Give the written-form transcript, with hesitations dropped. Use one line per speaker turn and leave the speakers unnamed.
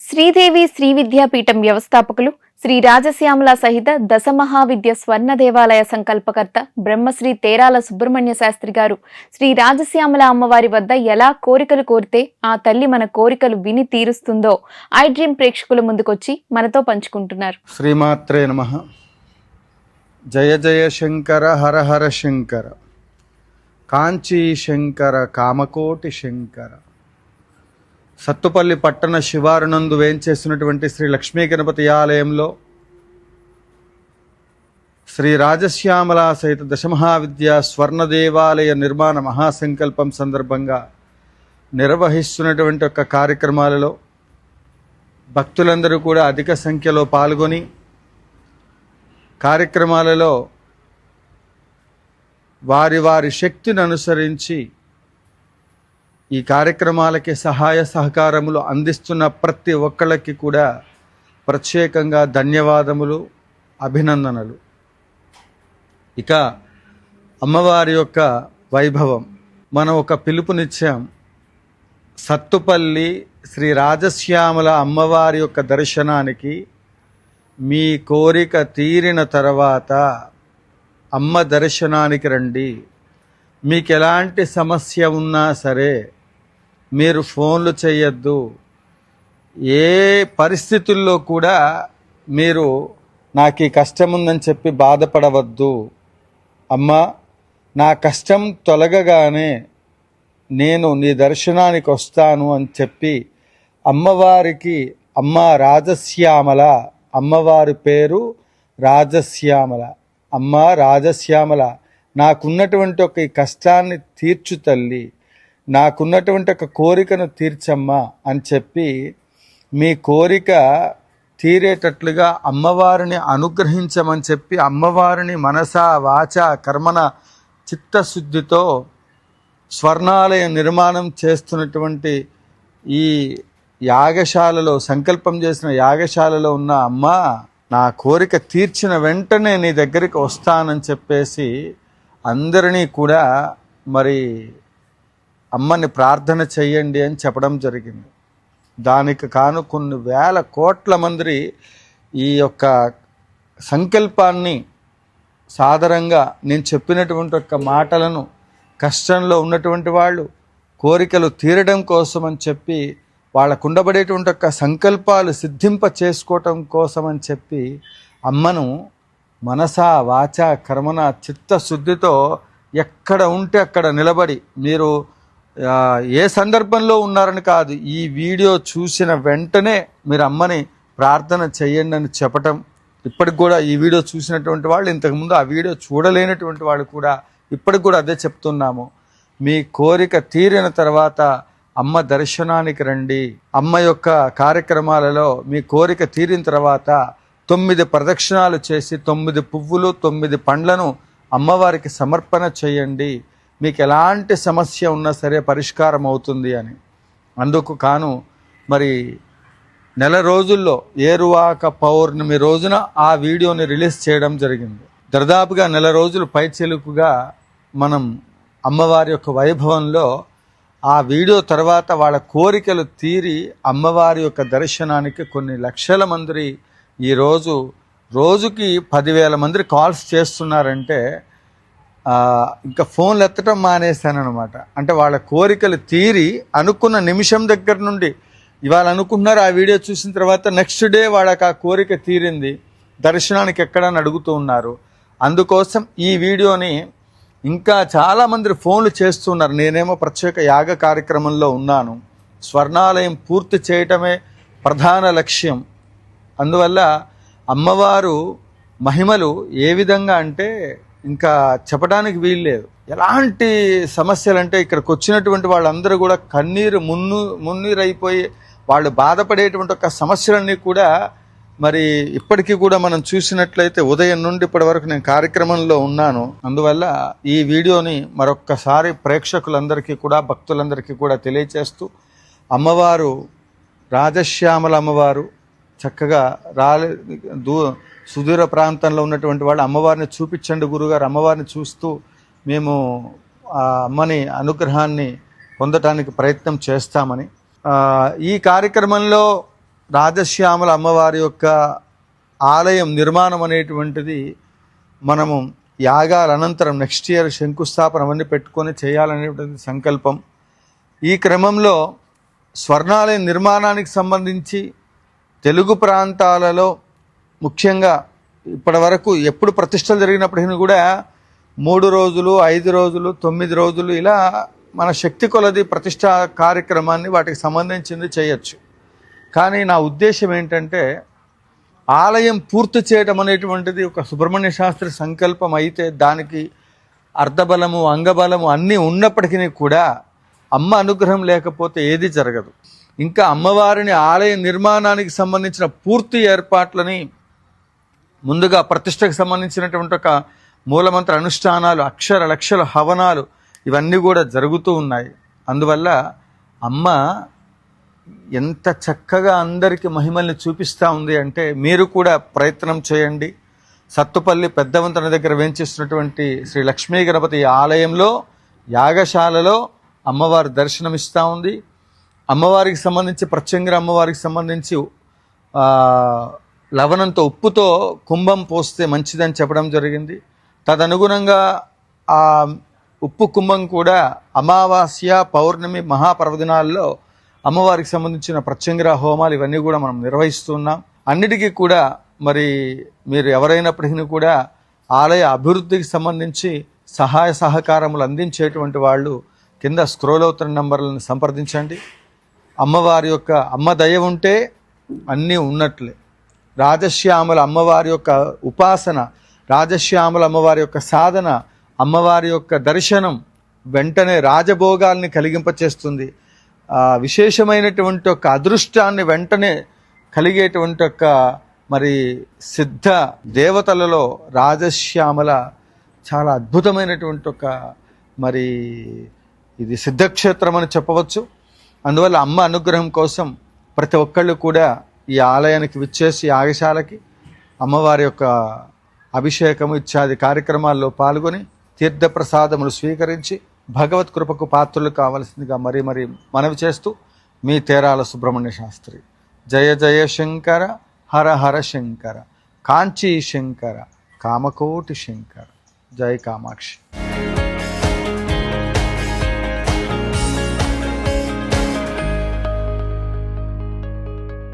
శ్రీదేవి శ్రీ విద్యాపీఠం వ్యవస్థాపకులు శ్రీ రాజశ్యామల సహిత దశ మహావిద్య స్వర్ణ దేవాలయ సంకల్పకర్త బ్రహ్మశ్రీ తేరాల సుబ్రహ్మణ్య శాస్త్రి గారు శ్రీ రాజశ్యామల అమ్మవారి వద్ద ఎలా కోరికలు కోరితే ఆ తల్లి మన కోరికలు విని తీరుస్తుందో ఐ డ్రీమ్ ప్రేక్షకుల ముందుకొచ్చి మనతో పంచుకుంటున్నారు.
శ్రీమాత్రే నమః. జయ జయ శంకర హర హర శంకర, కాంచీ శంకర కామకోటి శంకర. సత్తుపల్లి పట్టణ శివారునందు వేంచేసినటువంటి శ్రీ లక్ష్మీ గణపతి ఆలయంలో శ్రీ రాజశ్యామల సహిత దశమహావిద్యా స్వర్ణ దేవాలయ నిర్మాణ మహాసంకల్పం సందర్భంగా నిర్వహిస్తున్నటువంటి ఒక కార్యక్రమాలలో భక్తులందరూ కూడా అధిక సంఖ్యలో పాల్గొని కార్యక్రమాలలో వారి వారి శక్తిని అనుసరించి ఈ కార్యక్రమాలకి సహాయ సహకారములు అందిస్తున్న ప్రతి ఒక్కళ్ళకి కూడా ప్రత్యేకంగా ధన్యవాదములు, అభినందనలు. ఇక అమ్మవారి యొక్క వైభవం మనం ఒక పిలుపునిచ్చాం. సత్తుపల్లి శ్రీ రాజశ్యామల అమ్మవారి యొక్క దర్శనానికి మీ కోరిక తీరిన తర్వాత అమ్మ దర్శనానికి రండి. మీకు ఎలాంటి సమస్య ఉన్నా సరే మీరు ఫోన్లు చేయొద్దు. ఏ పరిస్థితుల్లో కూడా మీరు నాకు ఈ కష్టం ఉందని చెప్పి బాధపడవద్దు. అమ్మ, నా కష్టం తొలగగానే నేను నీ దర్శనానికి వస్తాను అని చెప్పి అమ్మవారికి, అమ్మ రాజశ్యామల, అమ్మవారి పేరు రాజశ్యామల, అమ్మ రాజశ్యామల, నాకున్నటువంటి ఒక ఈ కష్టాన్ని తీర్చు తల్లి, నాకున్నటువంటి ఒక కోరికను తీర్చమ్మా అని చెప్పి మీ కోరిక తీరేటట్లుగా అమ్మవారిని అనుగ్రహించమని చెప్పి అమ్మవారిని మనస వాచ కర్మన చిత్తశుద్ధితో స్వర్ణాలయ నిర్మాణం చేస్తున్నటువంటి ఈ యాగశాలలో, సంకల్పం చేసిన యాగశాలలో ఉన్న అమ్మ, నా కోరిక తీర్చిన వెంటనే నీ దగ్గరికి వస్తానని చెప్పేసి అందరినీ కూడా మరి అమ్మని ప్రార్థన చెయ్యండి అని చెప్పడం జరిగింది. దానికి కాను కొన్ని వేల కోట్ల మంది ఈ యొక్క సంకల్పాన్ని సాదరంగా నేను చెప్పినటువంటి ఒక మాటలను కష్టంలో ఉన్నటువంటి వాళ్ళు కోరికలు తీరడం కోసం అని చెప్పి వాళ్ళకు ఉండబడేటువంటి ఒక సంకల్పాలు సిద్ధింప చేసుకోవటం కోసం అని చెప్పి అమ్మను మనస వాచ కర్మన చిత్తశుద్ధితో ఎక్కడ ఉంటే అక్కడ నిలబడి, మీరు ఏ సందర్భంలో ఉన్నారని కాదు, ఈ వీడియో చూసిన వెంటనే మీరు అమ్మని ప్రార్థన చేయండి అని చెప్పటం. ఇప్పటికి కూడా ఈ వీడియో చూసినటువంటి వాళ్ళు, ఇంతకుముందు ఆ వీడియో చూడలేనటువంటి వాళ్ళు కూడా ఇప్పటికి కూడా అదే చెప్తున్నాము. మీ కోరిక తీరిన తర్వాత అమ్మ దర్శనానికి రండి. అమ్మ యొక్క కార్యక్రమాలలో మీ కోరిక తీరిన తర్వాత 9 ప్రదక్షిణాలు చేసి 9 పువ్వులు 9 పండ్లను అమ్మవారికి సమర్పణ చేయండి. మీకు ఎలాంటి సమస్య ఉన్నా సరే పరిష్కారం అవుతుంది అని. అందుకు కాను మరి నెల రోజుల్లో ఏరువాక పౌర్ణమి రోజున ఆ వీడియోని రిలీజ్ చేయడం జరిగింది. దాదాపుగా నెల రోజులు పైచెలుకుగా మనం అమ్మవారి యొక్క వైభవంలో ఆ వీడియో తర్వాత వాళ్ళ కోరికలు తీరి అమ్మవారి యొక్క దర్శనానికి కొన్ని లక్షల మంది ఈరోజు రోజుకి 10,000 మంది కాల్స్ చేస్తున్నారంటే ఇంకా ఫోన్లు ఎత్తడం మానేశానమాట. అంటే వాళ్ళ కోరికలు తీరి అనుకున్న నిమిషం దగ్గర నుండి, ఇవాళ అనుకుంటున్నారు ఆ వీడియో చూసిన తర్వాత నెక్స్ట్ డే వాళ్ళకి ఆ కోరిక తీరింది, దర్శనానికి ఎక్కడని అడుగుతూ ఉన్నారు. అందుకోసం ఈ వీడియోని ఇంకా చాలామంది ఫోన్లు చేస్తున్నారు. నేనేమో ప్రత్యేక యాగ కార్యక్రమంలో ఉన్నాను. స్వర్ణాలయం పూర్తి చేయటమే ప్రధాన లక్ష్యం. అందువల్ల అమ్మవారు మహిమలు ఏ విధంగా అంటే ఇంకా చెప్పడానికి వీల్లేదు. ఎలాంటి సమస్యలు అంటే ఇక్కడికి వచ్చినటువంటి వాళ్ళందరూ కూడా కన్నీరు మున్నీరైపోయి వాళ్ళు బాధపడేటువంటి ఒక సమస్యలన్నీ కూడా మరి ఇప్పటికీ కూడా మనం చూసినట్లయితే ఉదయం నుండి ఇప్పటి వరకు నేను కార్యక్రమంలో ఉన్నాను. అందువల్ల ఈ వీడియోని మరొక్కసారి ప్రేక్షకులందరికీ కూడా, భక్తులందరికీ కూడా తెలియచేస్తూ, అమ్మవారు రాజశ్యామల అమ్మవారు చక్కగా సుదూర ప్రాంతంలో ఉన్నటువంటి వాళ్ళు అమ్మవారిని చూపించండి గురుగారు, అమ్మవారిని చూస్తూ మేము ఆ అమ్మని అనుగ్రహాన్ని పొందటానికి ప్రయత్నం చేస్తామని, ఈ కార్యక్రమంలో రాజశ్యామల అమ్మవారి యొక్క ఆలయం నిర్మాణం అనేటువంటిది మనము యాగాల అనంతరం నెక్స్ట్ ఇయర్ శంకుస్థాపన అవన్నీ పెట్టుకొని చేయాలనేటువంటి సంకల్పం. ఈ క్రమంలో స్వర్ణాలయం నిర్మాణానికి సంబంధించి తెలుగు ప్రాంతాలలో ముఖ్యంగా ఇప్పటి వరకు ఎప్పుడు ప్రతిష్టలు జరిగినప్పటికీ కూడా 3 రోజులు, 5 రోజులు, 9 రోజులు ఇలా మన శక్తి కొలది ప్రతిష్టా కార్యక్రమాన్ని వాటికి సంబంధించింది చేయొచ్చు. కానీ నా ఉద్దేశం ఏంటంటే ఆలయం పూర్తి చేయడం అనేటువంటిది ఒక సుబ్రహ్మణ్య శాస్త్రి సంకల్పం అయితే దానికి అర్ధబలము, అంగబలము అన్నీ ఉన్నప్పటికీ కూడా అమ్మ అనుగ్రహం లేకపోతే ఏది జరగదు. ఇంకా అమ్మవారిని ఆలయ నిర్మాణానికి సంబంధించిన పూర్తి ఏర్పాట్లని ముందుగా ప్రతిష్టకు సంబంధించినటువంటి ఒక మూలమంత్ర అనుష్ఠానాలు, అక్షర లక్షల హవనాలు ఇవన్నీ కూడా జరుగుతూ ఉన్నాయి. అందువల్ల అమ్మ ఎంత చక్కగా అందరికీ మహిమల్ని చూపిస్తూ ఉంది అంటే మీరు కూడా ప్రయత్నం చేయండి. సత్తుపల్లి పెద్దవంతన దగ్గర వేంచేస్తున్నటువంటి శ్రీ లక్ష్మీ గణపతి ఆలయంలో యాగశాలలో అమ్మవారి దర్శనమిస్తూ ఉంది. అమ్మవారికి సంబంధించి ప్రత్యంగిర అమ్మవారికి సంబంధించి లవణంతో ఉప్పుతో కుంభం పోస్తే మంచిదని చెప్పడం జరిగింది. తదనుగుణంగా ఆ ఉప్పు కుంభం కూడా అమావాస్య, పౌర్ణమి, మహాపర్వదినాల్లో అమ్మవారికి సంబంధించిన ప్రత్యంగిర హోమాలు ఇవన్నీ కూడా మనం నిర్వహిస్తున్నాం. అన్నిటికీ కూడా మరి మీరు ఎవరైనప్పటికీ కూడా ఆలయ అభివృద్ధికి సంబంధించి సహాయ సహకారములు అందించేటువంటి వాళ్ళు కింద స్క్రోల్ అవుతున్న నంబర్లను సంప్రదించండి. అమ్మవారి యొక్క అమ్మ దయ ఉంటే అన్నీ ఉన్నట్లే. రాజశ్యామల అమ్మవారి యొక్క ఉపాసన, రాజశ్యామల అమ్మవారి యొక్క సాధన, అమ్మవారి యొక్క దర్శనం వెంటనే రాజభోగాల్ని కలిగింపచేస్తుంది. విశేషమైనటువంటి ఒక అదృష్టాన్ని వెంటనే కలిగేటువంటి ఒక మరి సిద్ధ దేవతలలో రాజశ్యామల చాలా అద్భుతమైనటువంటి ఒక మరి ఇది సిద్ధక్షేత్రం అని చెప్పవచ్చు. అందువల్ల అమ్మ అనుగ్రహం కోసం ప్రతి ఒక్కళ్ళు కూడా ఈ ఆలయానికి విచ్చేసి యాగశాలకి అమ్మవారి యొక్క అభిషేకము ఇత్యాది కార్యక్రమాల్లో పాల్గొని తీర్థప్రసాదములు స్వీకరించి భగవత్ కృపకు పాత్రలు కావలసిందిగా మరీ మనవి చేస్తూ మీ తేరాల సుబ్రహ్మణ్య శాస్త్రి. జయ జయ శంకర, హర హర శంకర, కాంచీ శంకర, కామకోటి శంకర. జై కామాక్షి.